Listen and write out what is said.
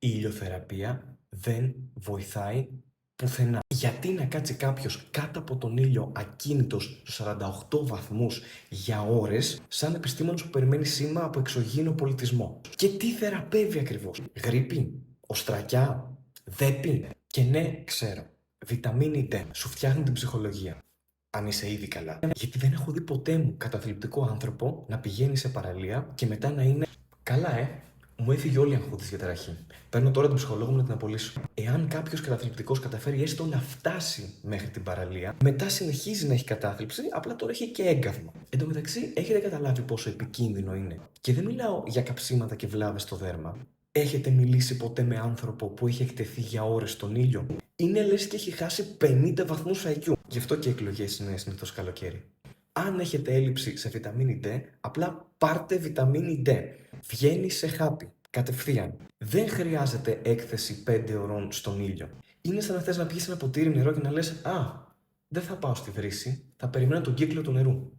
Η ηλιοθεραπεία δεν βοηθάει πουθενά. Γιατί να κάτσει κάποιος κάτω από τον ήλιο ακίνητος στους 48 βαθμούς για ώρες, σαν επιστήμονας που περιμένει σήμα από εξωγήινο πολιτισμό? Και τι θεραπεύει ακριβώς? Γρίπη, οστρακιά, δέπη? Και ναι, ξέρω, βιταμίνη D σου φτιάχνει την ψυχολογία. Αν είσαι ήδη καλά. Γιατί δεν έχω δει ποτέ μου καταθλιπτικό άνθρωπο να πηγαίνει σε παραλία και μετά να είναι καλά, μου έφυγε όλη η αγχώδης διαταραχή. Παίρνω τώρα τον ψυχολόγο μου να την απολύσω. Εάν κάποιο καταθλιπτικό καταφέρει έστω να φτάσει μέχρι την παραλία, μετά συνεχίζει να έχει κατάθλιψη, απλά τώρα έχει και έγκαυμα. Εν τω μεταξύ, έχετε καταλάβει πόσο επικίνδυνο είναι? Και δεν μιλάω για καψίματα και βλάβες στο δέρμα. Έχετε μιλήσει ποτέ με άνθρωπο που έχει εκτεθεί για ώρες στον ήλιο? Είναι λες και έχει χάσει 50 βαθμούς IQ. Γι' αυτό και οι εκλογές είναι συνήθως καλοκαίρι. Αν έχετε έλλειψη σε βιταμίνη D, απλά πάρτε βιταμίνη D. Βγαίνει σε χάπι, κατευθείαν. Δεν χρειάζεται έκθεση 5 ωρών στον ήλιο. Είναι σαν να θες να πιεις ένα ποτήρι νερό και να λες «Α, δεν θα πάω στη βρύση, θα περιμένω τον κύκλο του νερού».